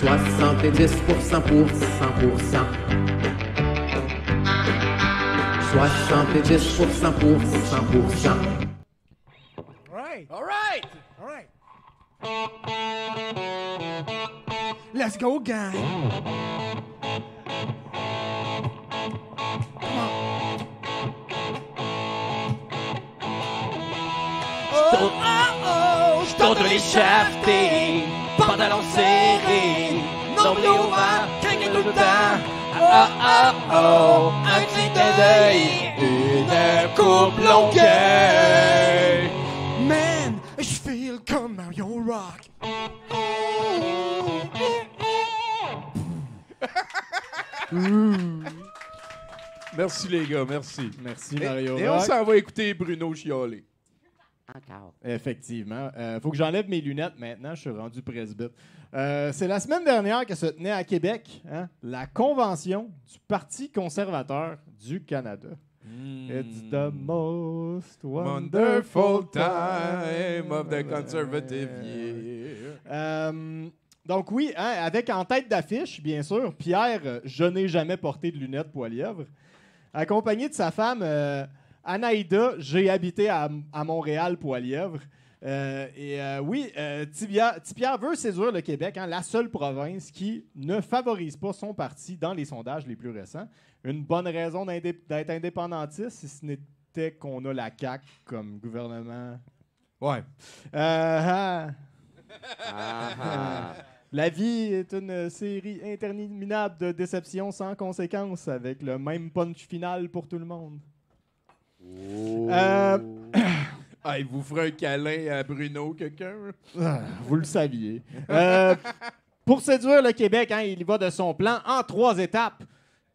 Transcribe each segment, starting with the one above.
70% pour 100%. 70% pour 100%. All right. Let's go, gang. Come on. Contre les shaftés, pantalon serré, nombril ouvert, craqué tout le temps. Un clin d'œil, une coupe longueuil. Man, je feel comme Mario Rock. Merci les gars, merci. Merci, Mario Et on Rock. s'en va écouter Bruno chialer. Encore. Effectivement. Faut que j'enlève mes lunettes maintenant. Je suis rendu presbyte. C'est la semaine dernière que se tenait à Québec la convention du Parti conservateur du Canada. It's the most Wonderful time of the conservative year. Donc oui, avec en tête d'affiche, bien sûr, Pierre, je n'ai jamais porté de lunettes Poilièvre, accompagné de sa femme Anaïda, j'ai habité à Montréal Poilièvre. Pierre veut séduire le Québec, la seule province qui ne favorise pas son parti dans les sondages les plus récents. Une bonne raison d'être indépendantiste, si ce n'était qu'on a la CAQ comme gouvernement. Ouais. La vie est une série interminable de déceptions sans conséquences, avec le même punch final pour tout le monde. Il vous fera un câlin à Bruno, quelqu'un? Vous le saviez. Pour séduire le Québec, il y va de son plan en 3 étapes.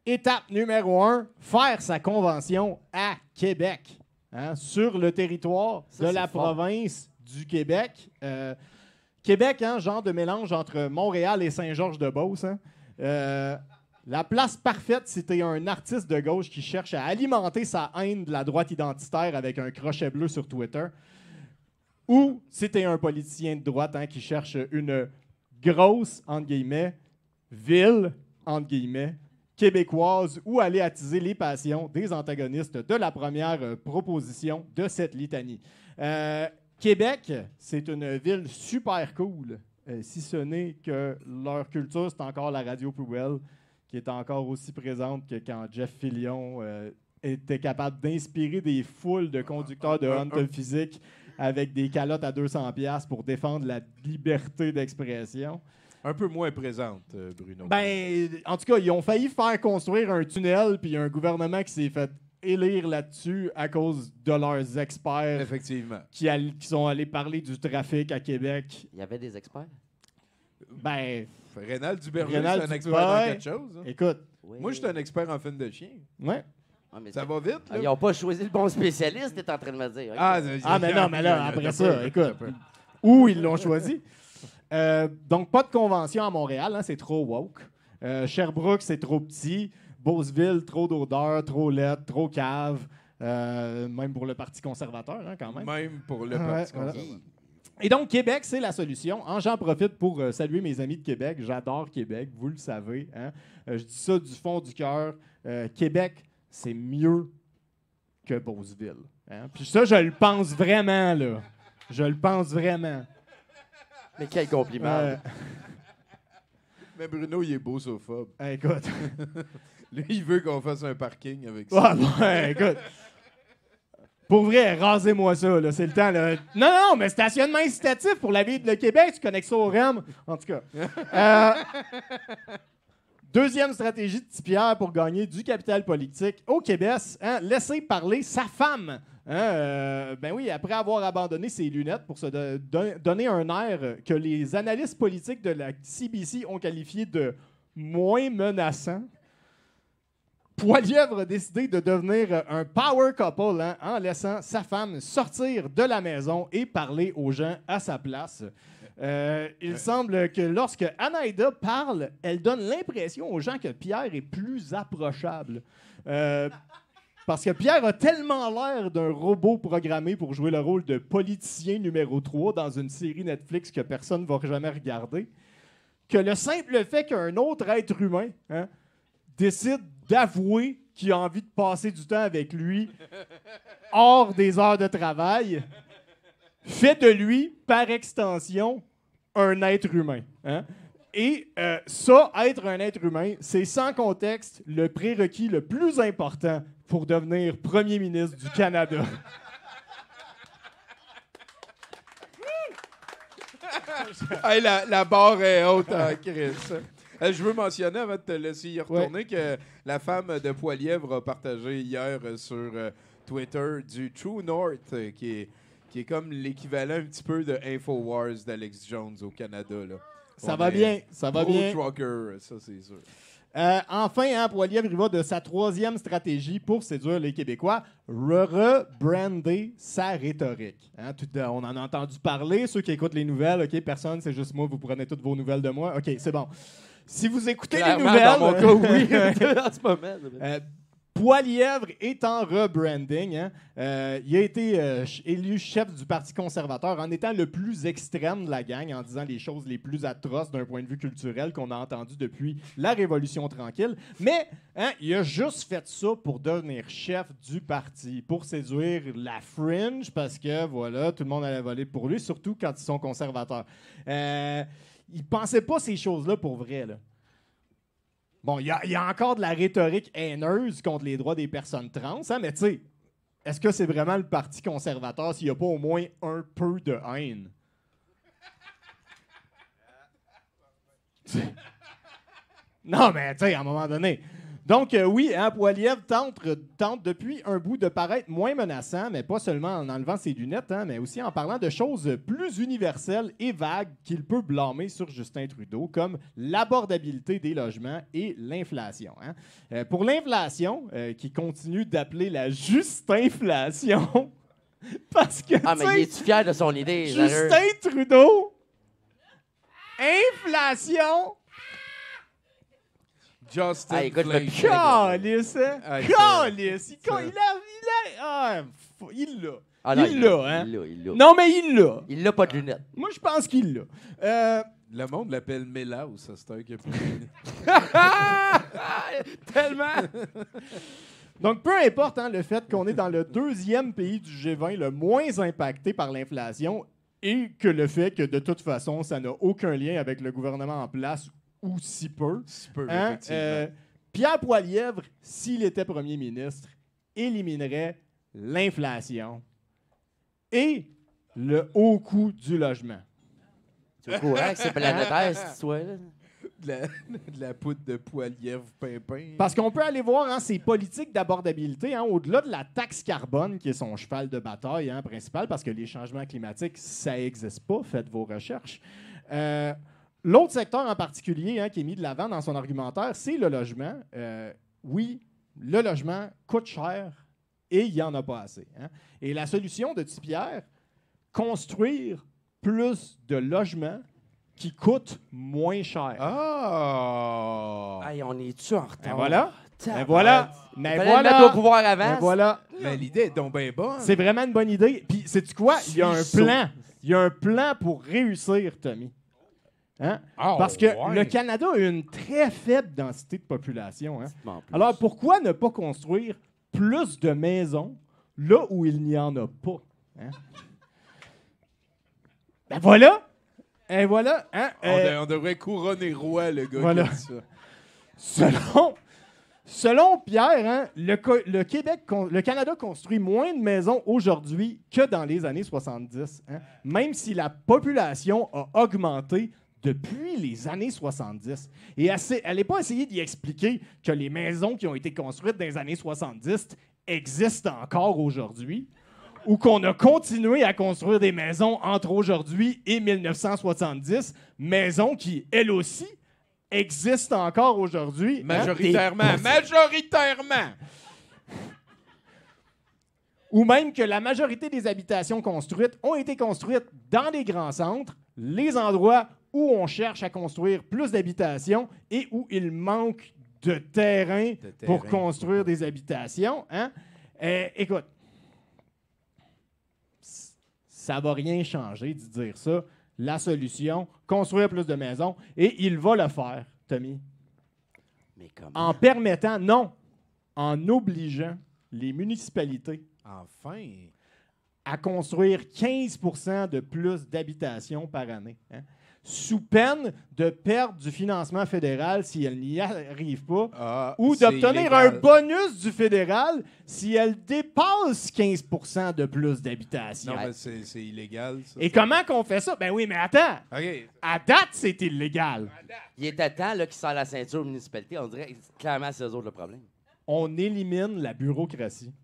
Étape numéro 1, faire sa convention à Québec, sur le territoire de la province du Québec. Québec, genre de mélange entre Montréal et Saint-Georges-de-Beauce. La place parfaite si t'es un artiste de gauche qui cherche à alimenter sa haine de la droite identitaire avec un crochet bleu sur Twitter. Ou si t'es un politicien de droite qui cherche une grosse, entre guillemets, ville, entre guillemets, québécoise, où aller attiser les passions des antagonistes de la première proposition de cette litanie. Québec, c'est une ville super cool, si ce n'est que leur culture, c'est encore la radio poubelle, qui est encore aussi présente que quand Jeff Fillion était capable d'inspirer des foules de conducteurs de Honda physique avec des calottes à 200$ pour défendre la liberté d'expression. Un peu moins présente, Bruno. En tout cas, ils ont failli faire construire un tunnel, puis il y a un gouvernement qui s'est fait élire là-dessus à cause de leurs experts. Effectivement. Qui sont allés parler du trafic à Québec. Il y avait des experts? Rénal Duberger, Rénal c'est un expert Duberger, dans quelque chose. Écoute. Oui. Moi, je suis un expert en film de chien. Ouais. Ça va vite, là? Ils n'ont pas choisi le bon spécialiste, t'es en train de me dire. Mais non, mais là, après ça, écoute. Où ils l'ont choisi? Donc, pas de convention à Montréal, c'est trop woke. Sherbrooke, c'est trop petit. Beauceville, trop d'odeur, trop laide, trop cave. Même pour le Parti conservateur, quand même. Même pour le Parti conservateur. Et donc, Québec, c'est la solution. J'en profite pour saluer mes amis de Québec. J'adore Québec, vous le savez. Je dis ça du fond du cœur. Québec, c'est mieux que Beauceville. Puis ça, je le pense vraiment, là. Je le pense vraiment. Mais quel compliment. Mais Bruno, il est beausophobe. Écoute. Lui, il veut qu'on fasse un parking avec ça. Écoute. Pour vrai, rasez-moi ça, là. C'est le temps, là. Non, mais stationnement incitatif pour la ville de Québec, tu connectes ça au REM. En tout cas. Deuxième stratégie de Tipierre pour gagner du capital politique au Québec, laisser parler sa femme. Après avoir abandonné ses lunettes pour se donner un air que les analystes politiques de la CBC ont qualifié de moins menaçant, Poilièvre a décidé de devenir un power couple en laissant sa femme sortir de la maison et parler aux gens à sa place. Il semble que lorsque Anaïda parle, elle donne l'impression aux gens que Pierre est plus approchable. Parce que Pierre a tellement l'air d'un robot programmé pour jouer le rôle de politicien numéro 3 dans une série Netflix que personne ne va jamais regarder, que le simple fait qu'un autre être humain décide d'avouer qu'il a envie de passer du temps avec lui hors des heures de travail fait de lui, par extension, un être humain. Et ça, être un être humain, c'est sans contexte le prérequis le plus important pour devenir premier ministre du Canada. Hey, la barre est haute en Chris. Je veux mentionner, avant de te laisser y retourner, que la femme de Poilièvre a partagé hier sur Twitter du True North, qui est comme l'équivalent un petit peu de InfoWars d'Alex Jones au Canada. Là. Ça va bien, ça va bien. Trucker, ça c'est sûr. Enfin, Poilièvre, il va de sa 3e stratégie pour séduire les Québécois, rebrander sa rhétorique. On en a entendu parler, ceux qui écoutent les nouvelles, OK, personne, c'est juste moi, vous prenez toutes vos nouvelles de moi. OK, c'est bon. Si vous écoutez les nouvelles... Dans mon cas, oui, en ce moment. Poilièvre est en rebranding. Il a été élu chef du Parti conservateur en étant le plus extrême de la gang, en disant les choses les plus atroces d'un point de vue culturel qu'on a entendu depuis la Révolution tranquille. Mais il a juste fait ça pour devenir chef du parti, pour séduire la fringe, parce que, voilà, tout le monde allait voler pour lui, surtout quand ils sont conservateurs. Il pensait pas ces choses-là pour vrai, là. Bon, il y a encore de la rhétorique haineuse contre les droits des personnes trans, mais tu sais, est-ce que c'est vraiment le Parti conservateur s'il n'y a pas au moins un peu de haine? Non, mais tu sais, à un moment donné. Donc, oui, Poilièvre tente depuis un bout de paraître moins menaçant, mais pas seulement en enlevant ses lunettes, mais aussi en parlant de choses plus universelles et vagues qu'il peut blâmer sur Justin Trudeau, comme l'abordabilité des logements et l'inflation. Pour l'inflation, qui continue d'appeler la Justinflation, parce que, mais il est fier de son idée? Justin Trudeau, inflation... Justin écoute, Calice, hein? Calice! Il l'a. Non, mais il l'a. Il l'a pas de lunettes. Moi, je pense qu'il l'a. Le monde l'appelle Mélaus, ça, c'est un qui a plus... Tellement! Donc, peu importe le fait qu'on est dans le 2e pays du G20 le moins impacté par l'inflation et que le fait que, de toute façon, ça n'a aucun lien avec le gouvernement en place ou si peu. Pierre Poilièvre, s'il était premier ministre, éliminerait l'inflation et le haut coût du logement. Tu es au courant que c'est planétaire, cette histoire-là? De la poudre de Poilièvre pimpin. Parce qu'on peut aller voir ces politiques d'abordabilité, au-delà de la taxe carbone, qui est son cheval de bataille principal, parce que les changements climatiques, ça n'existe pas. Faites vos recherches. L'autre secteur en particulier qui est mis de l'avant dans son argumentaire, c'est le logement. Oui, le logement coûte cher et il n'y en a pas assez. Et la solution de Tipierre, construire plus de logements qui coûtent moins cher. Hey, on est-tu en retard? Voilà. Mais voilà. mettre au pouvoir avant. Voilà. Mais l'idée est donc bien bonne. C'est vraiment une bonne idée. Puis, sais-tu quoi? Il y a un plan. Il y a un plan pour réussir, Tommy. Parce que le Canada a une très faible densité de population. Alors, pourquoi ne pas construire plus de maisons là où il n'y en a pas? Ben voilà! Et voilà. On devrait couronner roi, le gars voilà. qui dit ça. Selon Pierre, le Canada construit moins de maisons aujourd'hui que dans les années 70, même si la population a augmenté depuis les années 70. Et elle n'est pas essayée d'y expliquer que les maisons qui ont été construites dans les années 70 existent encore aujourd'hui, ou qu'on a continué à construire des maisons entre aujourd'hui et 1970, maisons qui, elles aussi, existent encore aujourd'hui. Majoritairement. Ou même que la majorité des habitations construites ont été construites dans les grands centres, les endroits où on cherche à construire plus d'habitations et où il manque de terrain pour construire des habitations. Écoute, ça va rien changer de dire ça. La solution, construire plus de maisons, et il va le faire, Tommy. Mais comment? En permettant, non, en obligeant les municipalités Enfin. à construire 15 % de plus d'habitations par année, hein, sous peine de perdre du financement fédéral si elles n'y arrivent pas, ou d'obtenir un bonus du fédéral si elles dépassent 15 % de plus d'habitations. Non, mais c'est illégal, ça. Et comment qu'on fait ça? Ben oui, mais attends. OK. À date, c'est illégal. Il était temps là, qu'ils sortent la ceinture aux municipalités. On dirait clairement c'est eux autres le problème. On élimine la bureaucratie.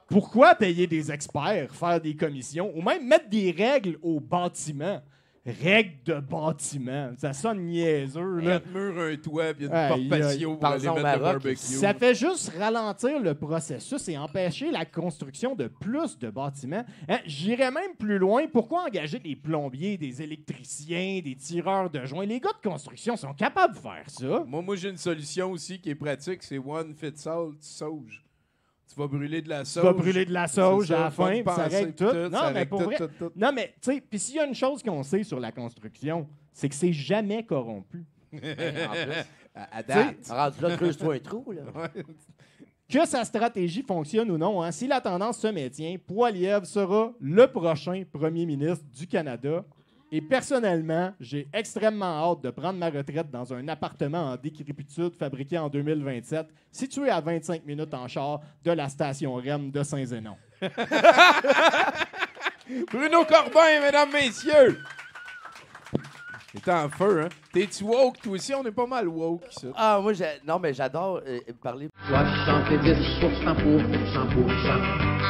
Pourquoi payer des experts, faire des commissions, ou même mettre des règles au bâtiment? Règles de bâtiment. Ça sonne niaiseux, là. 4 murs, un toit, puis une Aïe, porte patio pour aller Parlons au mettre le Maroc. barbecue. Ça fait juste ralentir le processus et empêcher la construction de plus de bâtiments. Hein, j'irais même plus loin. Pourquoi engager des plombiers, des électriciens, des tireurs de joints? Les gars de construction sont capables de faire ça. Moi j'ai une solution aussi qui est pratique, c'est one fits all, tu sauges. Tu vas brûler de la sauge. Tu vas brûler de la sauge C'est à ça, la fin, bonne puis ça pensée, règle puis tout. ça Non, mais règle pour tout, vrai. tout. Non, mais, tu sais, puis s'il y a une chose qu'on sait sur la construction, c'est que c'est jamais corrompu. En plus, À date. rendu là, creuse-toi un trou. Là. Que sa stratégie fonctionne ou non, hein, si la tendance se maintient, Poilievre sera le prochain premier ministre du Canada. Et personnellement, j'ai extrêmement hâte de prendre ma retraite dans un appartement en décrépitude fabriqué en 2027, situé à 25 minutes en char de la station REM de Saint-Zénon. Bruno Corbin, mesdames, messieurs! Il est en feu, hein? T'es-tu woke, toi aussi? On est pas mal woke, ça. Ah, moi, non, mais j'adore parler. 70% pour 100%.